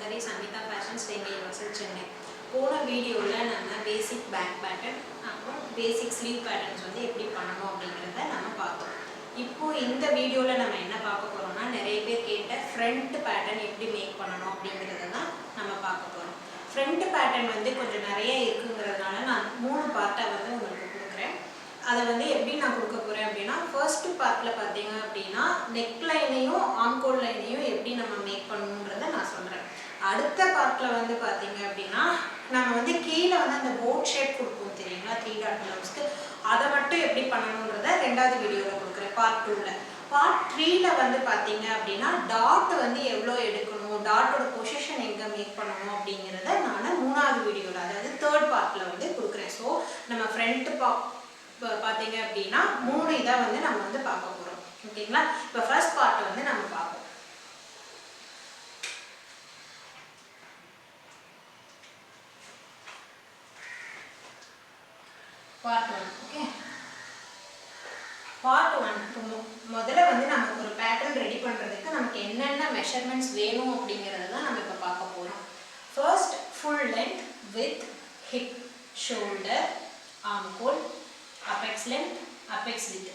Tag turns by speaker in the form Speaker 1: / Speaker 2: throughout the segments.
Speaker 1: Embroidery Sanmitha Fashions VENGAIVASAL Chennai. போன வீடியோல நம்ம பேசிக் பேக் பேட்டர்ன் அப்புறம் பேசிக் ஸ்லீவ் பேட்டர்ன்ஸ் வந்து எப்படி பண்ணணும் அப்படிங்கறத நம்ம பார்த்தோம். இப்போ இந்த வீடியோல நம்ம என்ன பார்க்க போறோம்னா நிறைய பேர் கேட்ட ஃப்ரண்ட் பேட்டர்ன் எப்படி மேக் பண்ணணும் அப்படிங்கறத தான் நம்ம பார்க்க போறோம். ஃப்ரண்ட் பேட்டர்ன் வந்து கொஞ்சம் நிறைய இருக்குங்கிறதுனால நான் 3 பார்ட்டா வந்து உங்களுக்கு கொடுக்குறேன். அதை வந்து எப்படி நான் கொடுக்க போறேன் அப்படின்னா ஃபர்ஸ்ட் பார்ட்ல பாத்தீங்க அப்படின்னா நெக் லைனையும் ஆம்கோல் லைனையும் எப்படி நம்ம மேக் பண்ணணும்ன்றதை நான் சொல்றேன். அடுத்த பார்ட்ல வந்து பாத்தீங்க அப்படின்னா நம்ம வந்து கீழே வந்து அந்த போட் ஷேப் கொடுப்போம் தெரியுங்களா 3 டாட் பிளவுஸ்க்கு, அதை மட்டும் எப்படி பண்ணணும்ன்றதை ரெண்டாவது வீடியோல கொடுக்குறேன் பார்ட் 2ல. பார்ட் 3ல வந்து பாத்தீங்க அப்படின்னா டாட் வந்து எவ்வளோ எடுக்கணும், டாட்டோட பொசிஷன் எங்க மேக் பண்ணணும் அப்படிங்கிறத நான் 3வது வீடியோல அதாவது தேர்ட் பார்ட்ல வந்து கொடுக்குறேன். ஸோ நம்ம ஃப்ரண்ட் பாத்தீங்க அப்படின்னா 3 இதை வந்து நம்ம வந்து பார்க்க போறோம். ஓகேங்களா? இப்போ ஃபர்ஸ்ட் பார்ட் வந்து நம்ம பார்ப்போம். பார்ட் 1. ஓகே, பார்ட் 1 முதல்ல வந்து நமக்கு ஒரு பேட்டர்ன் ரெடி பண்றதுக்கு நமக்கு என்னென்ன மெஷர்மெண்ட்ஸ் வேணும் அப்படிங்கறத தான் நம்ம இப்ப பார்க்க போறோம். First full length with hip shoulder armhole apex length apex with,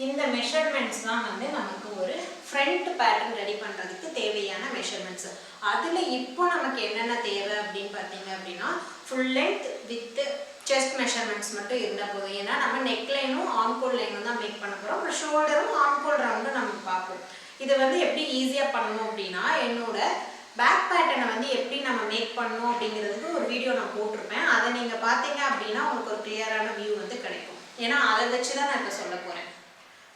Speaker 1: இந்த மெஷர்மெண்ட்ஸ் தான் வந்து நமக்கு ஒரு ஃப்ரண்ட் பேட்டர்ன் ரெடி பண்றதுக்கு தேவையான மெஷர்மெண்ட்ஸ். அதுல இப்போ நமக்கு என்னென்ன தேவை அப்படின்னு பார்த்தீங்க அப்படின்னா full length with chest measurements மட்டும் இருந்தால் போதும். ஏன்னா நம்ம நெக் லைனும் ஆர்ம்ஹோல் லைனும் தான் மேக் பண்ண போகிறோம். அப்புறம் ஷோல்டரும் ஆர்ம்ஹோல் ரவுண்டும் நம்ம பார்ப்போம். இதை வந்து எப்படி ஈஸியாக பண்ணணும் அப்படின்னா என்னோட பேக் பேட்டர்னை வந்து எப்படி நம்ம மேக் பண்ணணும் அப்படிங்கிறதுக்கு ஒரு வீடியோ நான் போட்டிருப்பேன். அதை நீங்கள் பார்த்தீங்க அப்படின்னா உங்களுக்கு ஒரு கிளியரான வியூ வந்து கிடைக்கும். ஏன்னா அதை வச்சு தான் நான் இப்போ சொல்ல போகிறேன்.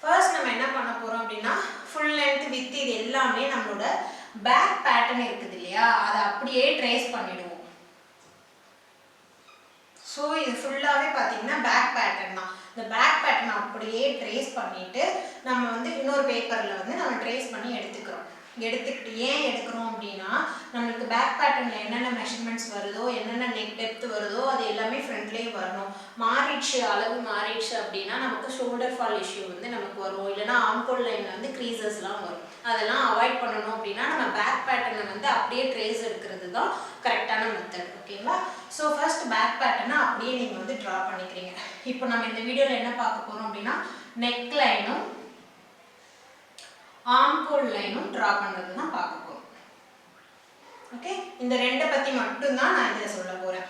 Speaker 1: ஃபர்ஸ்ட் நம்ம என்ன பண்ண போகிறோம் அப்படின்னா ஃபுல் லென்த் வித் இது எல்லாமே நம்மளோட பேக் பேட்டர்ன் இருக்குது இல்லையா, அதை அப்படியே ட்ரேஸ் பண்ணிடுவோம். ஸோ இது ஃபுல்லாகவே பார்த்தீங்கன்னா பேக் பேட்டர்ன் தான். இந்த பேக் பேட்டர்னை அப்படியே ட்ரேஸ் பண்ணிட்டு நம்ம வந்து இன்னொரு பேப்பரில் வந்து நம்ம ட்ரேஸ் பண்ணி எடுத்துக்கிறோம். எடுத்துக்கிட்டு ஏன் எடுக்கிறோம் அப்படின்னா நம்மளுக்கு பேக் பேட்டர்னில் என்னென்ன மெஷர்மெண்ட்ஸ் வருதோ என்னென்ன நெக் டெப்த் வருதோ அது எல்லாமே ஃப்ரண்ட்லேயே வரணும். மாறிடுச்சு அளவு மாறிடுச்சு அப்படின்னா நமக்கு ஷோல்டர் ஃபால் இஷ்யூ வந்து நமக்கு வரும். இல்லைனா ஆர்ம்ஹோல் லைனில் வந்து க்ரீசஸ்லாம் வரும். அதெல்லாம் அவாய்ட் பண்ணணும் அப்படின்னா நம்ம பேக் பேட்டர்னை வந்து அப்படியே ட்ரேஸ் எடுக்கிறது தான் கரெக்டான மெத்தட். ஓகேங்களா? ஸோ ஃபர்ஸ்ட் பேக் பேட்டர்னை அப்படியே நீங்கள் வந்து ட்ரா பண்ணிக்கிறீங்க. இப்போ நம்ம இந்த வீடியோவில் என்ன பார்க்க போகிறோம் அப்படின்னா நெக் லைனும் ஆர்ம்ஹோல் லைனும் ட்ரா பண்ணுறது தான் பார்க்க போகிறோம். ஓகே, இந்த ரெண்டை பற்றி மட்டும்தான் நான் இதில் சொல்ல போகிறேன்.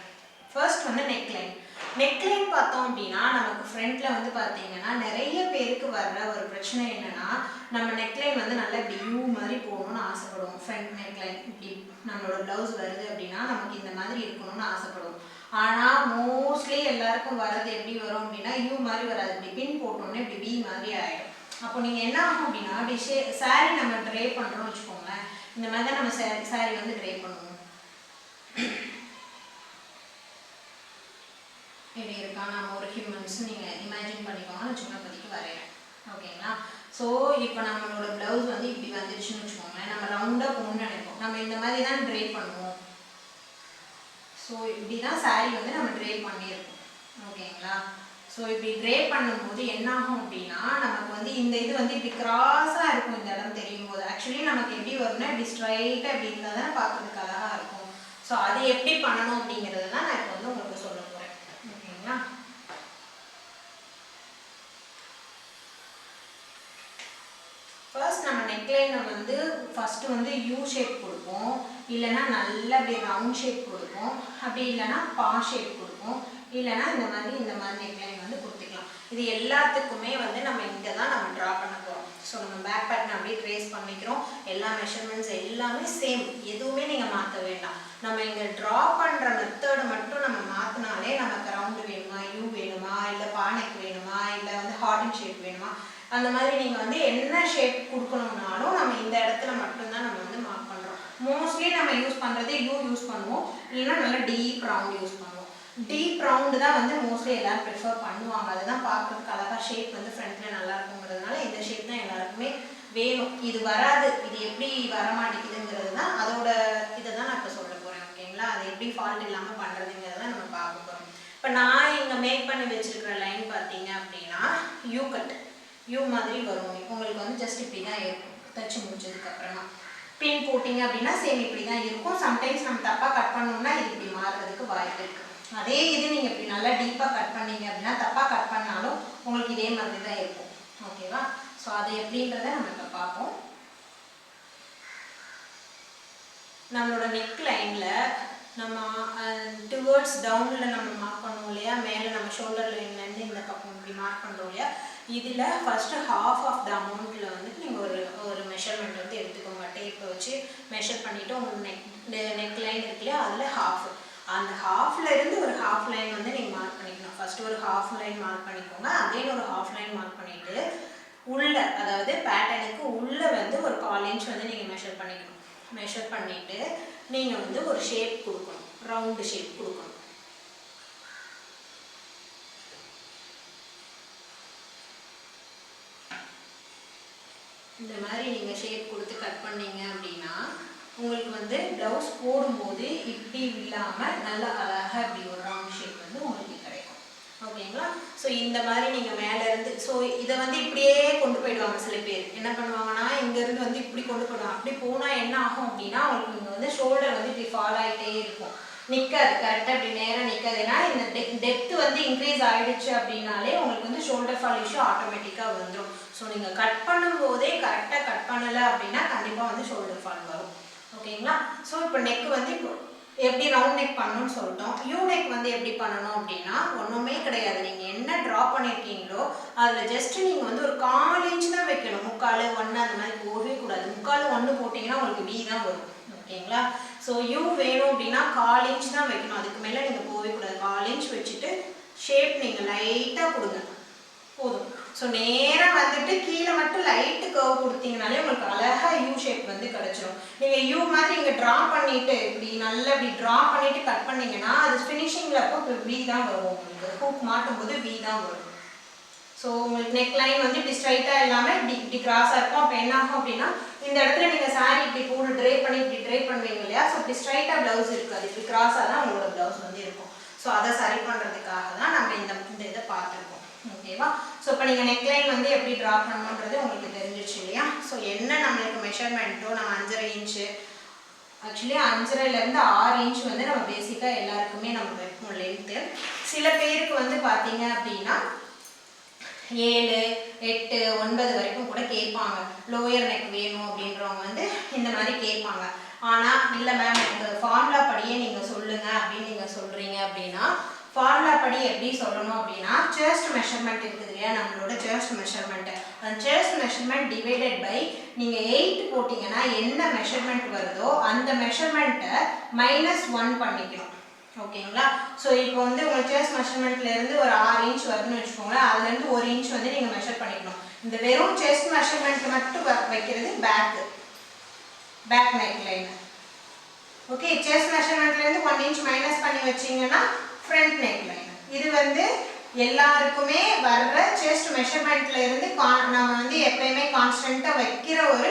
Speaker 1: ஃபர்ஸ்ட் வந்து நெக் லைன். நெக் லைன் பார்த்தோம் அப்படின்னா நமக்கு ஃப்ரண்ட்டில் வந்து பார்த்தீங்கன்னா நிறைய பேருக்கு வர்ற ஒரு பிரச்சனை என்னென்னா நம்ம நெக் லைன் வந்து நல்லா இப்படி யூ மாதிரி போகணும்னு ஆசைப்படுவோம். ஃப்ரண்ட் நெக் லைன் இப்படி நம்மளோட ப்ளவுஸ் வருது அப்படின்னா நமக்கு இந்த மாதிரி இருக்கணும்னு ஆசைப்படுவோம். ஆனால் மோஸ்ட்லி எல்லாருக்கும் வர்றது எப்படி வரும் அப்படின்னா யூ மாதிரி வராது, இப்படி பின் போட்டோன்னே இப்படி வி மாதிரி ஆகிடும். அப்போ நீங்கள் என்ன ஆகும் அப்படின்னா அப்படி சாரீ நம்ம ட்ரே பண்ணுறோம்னு வச்சுக்கோங்களேன், இந்த மாதிரி தான் நம்ம சாரீ வந்து ட்ரே பண்ணுவோம். இப்படி இருக்கா நம்ம ஒரு ஹியூமன்ஸ் நீங்கள் இமேஜின் பண்ணிக்கோங்க, நான் சின்ன பதிக்கு வரைகிறேன். ஓகேங்களா? ஸோ இப்போ நம்மளோட ப்ளவுஸ் வந்து இப்படி வந்துருச்சுன்னு வச்சுக்கோங்களேன், நம்ம ரவுண்டாக போகணும்னு நினைப்போம். நம்ம இந்த மாதிரி தான் ட்ரே பண்ணுவோம். ஸோ இப்படி தான் சாரீ வந்து நம்ம ட்ரே பண்ணியிருக்கோம். ஓகேங்களா? ஸோ இப்படி ட்ரே பண்ணும்போது என்ன ஆகும் அப்படின்னா நமக்கு வந்து இந்த இது வந்து இப்படி கிராஸாக இருக்கும். இந்த இடம் தெரியும் போது ஆக்சுவலி நமக்கு எப்படி வரும்னா இப்படி ஸ்ட்ரைட்டாக இப்படி இருந்தால் தான் பார்க்கறதுக்கு அழகாக இருக்கும். ஸோ அது எப்படி பண்ணணும் அப்படிங்கிறது தான் நான் இப்போ வந்து உங்களுக்கு சொல்ல போகிறேன். ஓகேங்களா? ஃபர்ஸ்ட் நம்ம நெக்லைனை வந்து ஃபஸ்ட்டு வந்து யூ ஷேப் கொடுப்போம், இல்லைன்னா நல்லா அப்படி ரவுண்ட் ஷேப் கொடுப்போம், அப்படி இல்லைன்னா பா ஷேப் கொடுப்போம், இல்லைன்னா இந்த மாதிரி நெக்லைன் வந்து கொடுத்துக்கலாம். இது எல்லாத்துக்குமே வந்து நம்ம இங்கே தான் நம்ம ட்ரா பண்ண போகிறோம். ஸோ நம்ம பேக் பேட்டர்ன் அப்படியே ட்ரேஸ் பண்ணிக்கிறோம். எல்லா மெஷர்மெண்ட்ஸ் எல்லாமே சேம், எதுவுமே நீங்கள் மாற்ற வேண்டாம். நம்ம இங்கே ட்ரா பண்ணுற மெத்தடை மட்டும் நம்ம மாற்றினாலே நமக்கு ரவுண்டு வேணுமா, யூ வேணுமா, இல்லை பானைக்கு வேணுமா, இல்லை வந்து ஹார்டின் ஷேப் வேணுமா, அந்த மாதிரி நீங்கள் வந்து என்ன ஷேப் கொடுக்கணும்னாலும் நம்ம இந்த இடத்துல மட்டும்தான் நம்ம வந்து மார்க் பண்ணுறோம். மோஸ்ட்லி நம்ம யூஸ் பண்ணுறது யூ யூஸ் பண்ணுவோம், இல்லைன்னா நல்லா டீப் ரவுண்ட் யூஸ் பண்ணுவோம். டீப் ரவுண்டு தான் வந்து மோஸ்ட்லி எல்லாரும் ப்ரிஃபர் பண்ணுவாங்க. அதுதான் பார்க்குறதுக்கு அழகாக ஷேப் வந்து ஃப்ரண்ட்டில் நல்லா இருக்குங்கிறதுனால இந்த ஷேப் தான் எல்லாருக்குமே வேணும். இது வராது, இது எப்படி வரமாட்டேங்குதுங்கிறது தான் அதோட இதை தான் நான் இப்போ சொல்ல போகிறேன். ஓகேங்களா? அது எப்படி ஃபால்ட் இல்லாமல் பண்ணுறதுங்கிறத நம்ம பார்க்க போகிறோம். இப்போ நான் இங்கே மேக் பண்ணி வச்சுருக்கிற லைன் பார்த்தீங்க அப்படின்னா யூ கட் யூ மாதிரி வரும். உங்களுக்கு வந்து ஜஸ்ட் இப்படி தான் இருக்கும் தைச்சி முடிச்சதுக்கப்புறமா. பின் போட்டிங்க அப்படின்னா சேம் இப்படி தான் இருக்கும். சம்டைம்ஸ் நம்ம தப்பாக கட் பண்ணோம்னா இது இப்படி மாறுறதுக்கு வாய்ப்பு இருக்குது. அதே இது நீங்கள் இப்படி நல்லா டீப்பாக கட் பண்ணீங்க அப்படின்னா தப்பாக கட் பண்ணாலும் உங்களுக்கு இதே மாதிரி தான் இருக்கும். ஓகேவா? ஸோ அது எப்படின்றத நம்ம இப்போ பார்ப்போம். நம்மளோட நெக் லைனில் நம்ம டுவர்ட்ஸ் டவுனில் நம்ம மார்க் பண்ணுவோம் இல்லையா, மேலே நம்ம ஷோல்டர் லைன்லேருந்து இந்த பக்கம் இப்படி மார்க் பண்ணுறோம் இல்லையா, இதில் ஃபஸ்ட்டு ஹாஃப் ஆஃப் த அமௌண்ட்டில் வந்துட்டு நீங்கள் ஒரு மெஷர்மெண்ட் வந்து எடுத்துக்கோங்க. டேப்பை வச்சு மெஷர் பண்ணிவிட்டு உங்களுக்கு நெக் லைன் இருக்கு இல்லையா, அதில் ஹாஃப், அந்த ஹாஃப்லேருந்து ஒரு ஹாஃப் லைன் வந்து நீங்கள் மார்க் பண்ணிக்கணும். ஃபஸ்ட்டு ஒரு ஹாஃப் லைன் மார்க் பண்ணிக்கோங்க. அகைன் ஒரு ஹாஃப் லைன் மார்க் பண்ணிவிட்டு உள்ளே, அதாவது பேட்டர்னுக்கு உள்ளே வந்து ஒரு 1/4 இன்ச் வந்து நீங்கள் மெஷர் பண்ணிக்கணும். மெஷர் பண்ணிவிட்டு நீங்கள் வந்து ஒரு ஷேப் கொடுக்கணும், ரவுண்டு ஷேப் கொடுக்கணும். இந்த மாதிரி நீங்கள் ஷேப் கொடுத்து கட் பண்ணீங்க அப்படின்னா உங்களுக்கு வந்து ப்ளவுஸ் போடும்போது இப்படி இல்லாமல் நல்லா அழகாக இப்படி ஒரு ரவுண்ட் ஷேப் வந்து உங்களுக்கு கிடைக்கும். ஓகேங்களா? ஸோ இந்த மாதிரி நீங்கள் மேலேருந்து, ஸோ இதை வந்து இப்படியே கொண்டு போயிடுவாங்க. சில பேர் என்ன பண்ணுவாங்கன்னா இங்கேருந்து வந்து இப்படி கொண்டு போயிடுவாங்க. அப்படி போனால் என்ன ஆகும் அப்படின்னா அவங்களுக்கு இங்கே வந்து ஷோல்டர் வந்து இப்படி ஃபால் ஆகிட்டே இருக்கும், நிற்காது, கரெக்டாக இப்படி நேராக நிற்காது. ஏன்னா இந்த டெப்த்து வந்து இன்க்ரீஸ் ஆகிடுச்சு அப்படின்னாலே உங்களுக்கு வந்து ஷோல்டர் ஃபால் இஷ்யூ ஆட்டோமேட்டிக்காக வந்துடும். ஸோ நீங்கள் கட் பண்ணும்போதே கரெக்டாக கட் பண்ணலை அப்படின்னா கண்டிப்பாக வந்து ஷோல்டர் ஃபால் வரும். ஓகேங்களா? ஸோ இப்போ நெக் வந்து இப்போ எப்படி ரவுண்ட் நெக் பண்ணணும்னு சொல்லிட்டோம். யூ நெக் வந்து எப்படி பண்ணணும் அப்படின்னா ஒன்றுமே கிடையாது. நீங்கள் என்ன ட்ரா பண்ணியிருக்கீங்களோ அதில் ஜஸ்ட்டு நீங்கள் வந்து ஒரு 1/4 இன்ச் தான் வைக்கணும். 3/4, 1 அந்த மாதிரி போகவே கூடாது. 3/4, 1 போட்டிங்கன்னா உங்களுக்கு வி தான் வரும். ஓகேங்களா? ஸோ யூ வேணும் அப்படின்னா 1/4 இன்ச் தான் வைக்கணும். அதுக்கு மேலே நீங்கள் போகவே கூடாது. 1/4 இன்ச் வச்சுட்டு ஷேப் நீங்கள் லைட்டாக கொடுங்க, போதும். ஸோ நேராக வந்துட்டு கீழே மட்டும் லைட்டு கர்வ் கொடுத்தீங்கனாலே உங்களுக்கு அழகாக யூ ஷேப் வந்து கிடச்சிரும். நீங்கள் யூ மாதிரி இங்கே ட்ரா பண்ணிவிட்டு இப்படி நல்லா இப்படி ட்ரா பண்ணிவிட்டு கட் பண்ணிங்கன்னா அது ஃபினிஷிங்கில் அப்போ இப்போ வி தான் வரும். உங்களுக்கு ஹூக் மாட்டும் போது வி தான் வரும். ஸோ உங்களுக்கு நெக் லைன் வந்து இப்படி ஸ்ட்ரைட்டாக இல்லாமல் இப்படி கிராஸாக இருக்கும். அப்போ என்ன ஆகும் அப்படின்னா இந்த இடத்துல நீங்கள் சாரி இப்படி போட்டு ட்ரே பண்ணி இப்படி ட்ரே பண்ணுவீங்க இல்லையா, ஸோ இப்படி ஸ்ட்ரைட்டாக ப்ளவுஸ் இருக்காது, இப்படி கிராஸாக தான் உங்களோட ப்ளவுஸ் வந்து இருக்கும். ஸோ அதை சரி பண்ணுறதுக்காக தான் நம்ம இந்த இதை பார்த்துருக்கோம். ஓகேவா? ஸோ இப்போ நீங்கள் நெக்லைன் வந்து எப்படி ட்ரா பண்ணணுன்றது உங்களுக்கு தெரிஞ்சிச்சு இல்லையா? ஸோ என்ன நம்மளுக்கு மெஷர்மெண்ட்டோ நம்ம 5.5 இன்ச்சு, ஆக்சுவலி 5.5லேருந்து 6 இன்ச் வந்து நம்ம பேசிக்காக எல்லாருக்குமே நம்ம வைப்போம் லென்த்து. சில பேருக்கு வந்து பார்த்தீங்க அப்படின்னா 7, 8, 9 வரைக்கும் கூட கேட்பாங்க. லோயர் நெக் வேணும் அப்படின்றவங்க வந்து இந்த மாதிரி கேட்பாங்க. ஆனால் இல்லை மேம் எனக்கு ஃபார்முலா படியே நீங்கள் சொல்லுங்கள் அப்படின்னு நீங்கள் சொல்கிறீங்க அப்படின்னா ஃபார்முலா படி எப்படி சொல்லணும் அப்படின்னா செஸ்ட் மெஷர்மெண்ட் இருக்குது இல்லையா, நம்மளோட செஸ்ட் மெஷர்மெண்ட்டு, அந்த செஸ்ட் மெஷர்மெண்ட் டிவைடட் பை நீங்கள் 8 போட்டிங்கன்னா என்ன மெஷர்மெண்ட் வருதோ அந்த மெஷர்மெண்ட்டை -1 பண்ணிக்கணும். ஓகேங்களா? ஸோ இப்போ வந்து உங்கள் செஸ்ட் மெஷர்மெண்ட்லேருந்து ஒரு 6 இன்ச் வருதுன்னு வச்சுக்கோங்களேன், அதுலேருந்து 1 இன்ச் வந்து நீங்கள் மெஷர் பண்ணிக்கணும். இந்த வெறும் செஸ்ட் மெஷர்மெண்ட் மட்டும் வைக்கிறது back neck line. Okay, chest மெஷர்மெண்ட்லேருந்து 1 இன்ச் மைனஸ் பண்ணி வச்சிங்கன்னா ஃப்ரண்ட் நெக் லைன். இது வந்து எல்லாருக்குமே வர்ற செஸ்ட் மெஷர்மெண்ட்ல இருந்து நம்ம வந்து எப்பயுமே கான்ஸ்டன்ட்டாக வைக்கிற ஒரு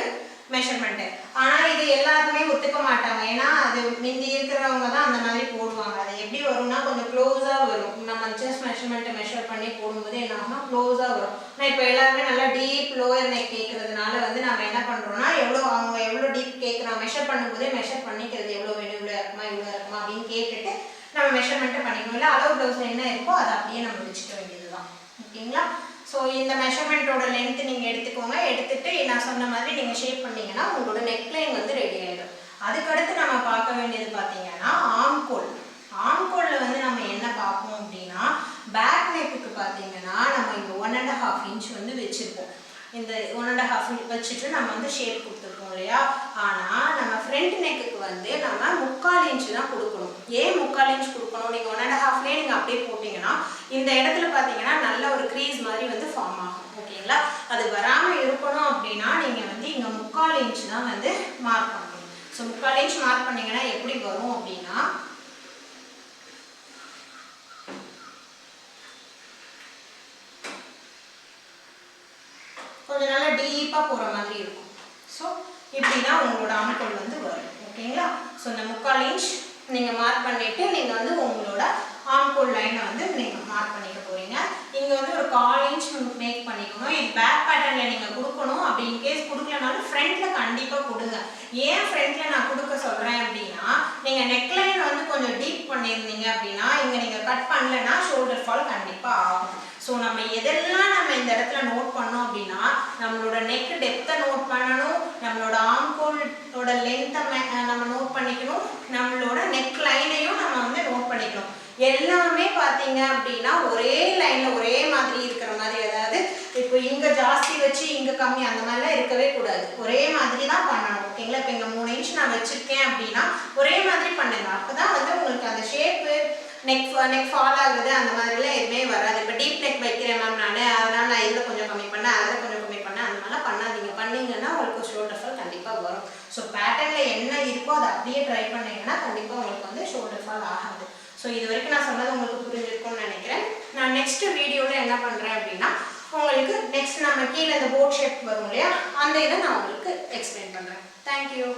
Speaker 1: மெஷர்மெண்ட்டு. ஆனால் இது எல்லாருமே ஒத்துக்க மாட்டாங்க. ஏன்னா அது முந்தி இருக்கிறவங்க தான் அந்த மாதிரி போடுவாங்க. அது எப்படி வரும்னா கொஞ்சம் க்ளோஸாக வரும். நம்ம செஸ்ட் மெஷர்மெண்ட்டை மெஷர் பண்ணி போடும்போது என்ன ஆகும்னா க்ளோஸாக வரும். ஆனால் இப்போ எல்லாருமே நல்லா டீப் லோயர் நெக் கேட்கறதுனால வந்து நம்ம என்ன பண்ணுறோம்னா அவங்க எவ்வளோ டீப் கேட்குறாங்க மெஷர் பண்ணும்போதே மெஷர் பண்ணிக்கிறது எவ்வளோ வேணும், இவ்வளோ இருக்குமா அப்படின்னு கேட்டுட்டு நம்ம மெஷர்மெண்ட்டை பண்ணிக்கணும். இல்லை அளவு ப்ளவுஸில் என்ன இருக்கோ அதை அப்படியே நம்ம வச்சுக்க வேண்டியது தான். ஓகேங்களா? ஸோ இந்த மெஷர்மெண்ட்டோட லென்த்து நீங்கள் எடுத்துக்கோங்க. எடுத்துகிட்டு நான் சொன்ன மாதிரி நீங்கள் ஷேப் பண்ணிங்கன்னா உங்களோட நெக்லைன் வந்து ரெடி ஆகிடும். அதுக்கடுத்து நம்ம பார்க்க வேண்டியது பார்த்தீங்கன்னா ஆம்கோலில் வந்து நம்ம என்ன பார்ப்போம் அப்படின்னா பேக் நெக்குக்கு பார்த்தீங்கன்னா நம்ம இங்கே 1.5 இன்ச் வந்து வச்சுருப்போம். இந்த 1.5 இன்ச் வச்சுட்டு நம்ம வந்து ஷேப் கொடுத்துருப்போம் இல்லையா. ஆனால் நம்ம ஃப்ரண்ட் நெக்குக்கு வந்து நம்ம 3/4 இன்ச் தான் கொடுக்கணும். ஏன் 3/4 இன்ச் கொடுக்கணும்? நீங்கள் 1.5லேயே நீங்கள் அப்படியே போட்டிங்கன்னா இந்த இடத்துல பார்த்தீங்கன்னா நல்ல ஒரு க்ரீஸ் மாதிரி வந்து ஃபார்ம் ஆகும். ஓகேங்களா? அது வராமல் இருக்கணும் அப்படின்னா நீங்கள் வந்து இங்கே 3/4 இன்ச் தான் வந்து மார்க் பண்ணணும். ஸோ 3/4 இன்ச் மார்க் பண்ணிங்கன்னா எப்படி வரும் அப்படின்னா கொஞ்சம் நல்லா டீப்பாக போகிற மாதிரி இருக்கும். ஸோ இப்படி தான் உங்களோட ஆம்கோல் வந்து வரும். ஓகேங்களா? ஸோ இந்த 3/4 இன்ச் நீங்கள் மார்க் பண்ணிவிட்டு நீங்கள் வந்து உங்களோட ஆம்கோல் லைனை வந்து நீங்கள் மார்க் பண்ணிக்க போகிறீங்க. இங்கே இங்கே வந்து ஒரு 1/4 இன்ச் மேக் பண்ணிக்கணும். இது பேக் பேட்டர்னில் நீங்கள் கொடுக்கணும். அப்படி இன்கேஸ் கொடுக்கலனாலும் ஃப்ரண்ட்டில் கண்டிப்பாக கொடுங்க. ஏன் ஃப்ரண்ட்டில் நான் கொடுக்க சொல்கிறேன் அப்படின்னா, நீங்கள் நெக்லைன் வந்து கொஞ்சம் டீப் பண்ணியிருந்தீங்க அப்படின்னா இங்கே நீங்கள் கட் பண்ணலைன்னா ஷோல்டர் ஃபால் கண்டிப்பாக ஆகும். ஸோ நம்ம எதெல்லாம் நம்ம இந்த இடத்துல நோட் பண்ணோம் அப்படின்னா, நம்மளோட நெக் டெப்த்தை நோட் பண்ணணும், நம்மளோட ஆம்கோலோட லென்த்தை நம்ம நோட் பண்ணிக்கணும், நம்மளோட நெக் லைனையும் நம்ம வந்து நோட் பண்ணிக்கணும். எல்லாமே பார்த்தீங்க அப்படின்னா ஒரே லைனில் ஒரே மாதிரி இருக்கிற மாதிரி, அதாவது இப்போ இங்கே ஜாஸ்தி வச்சு இங்கே கம்மி அந்த மாதிரிலாம் இருக்கவே கூடாது. ஒரே மாதிரி தான் பண்ணணும். ஓகேங்களா? இப்போ இங்கே 3 இன்ச் நான் வச்சுருக்கேன் அப்படின்னா ஒரே மாதிரி பண்ணுங்க. அப்போ தான் வந்து உங்களுக்கு அந்த ஷேப்பு நெக் ஃபால் ஆகுது அந்த மாதிரிலாம் எதுவுமே வராது. இப்போ டீப் நெக் வைக்கிறேன் மேம் நான், அதனால் நான் இதில் கொஞ்சம் கம்மி பண்ணேன், அதில் கொஞ்சம் கம்மி பண்ணேன், அந்த மாதிரிலாம் பண்ணாதீங்க. பண்ணிங்கன்னா உங்களுக்கு ஷோல்டர் ஃபால் கண்டிப்பாக வரும். ஸோ பேட்டர்னில் என்ன இருக்கோ அதை அப்படியே ட்ரை பண்ணிங்கன்னா கண்டிப்பாக உங்களுக்கு வந்து ஷோல்டர் ஃபால் ஆகாது. ஸோ இது வரைக்கும் நான் சொன்னது உங்களுக்கு புரிஞ்சிருக்கும்னு நினைக்கிறேன். நான் நெக்ஸ்ட் வீடியோவில் என்ன பண்ணுறேன் அப்படின்னா, உங்களுக்கு நெக்ஸ்ட் நம்ம கீழே இந்த போட் ஷேப் வரும் இல்லையா, அந்த இதை நான் உங்களுக்கு எக்ஸ்பிளைன் பண்ணுறேன். தேங்க்யூ.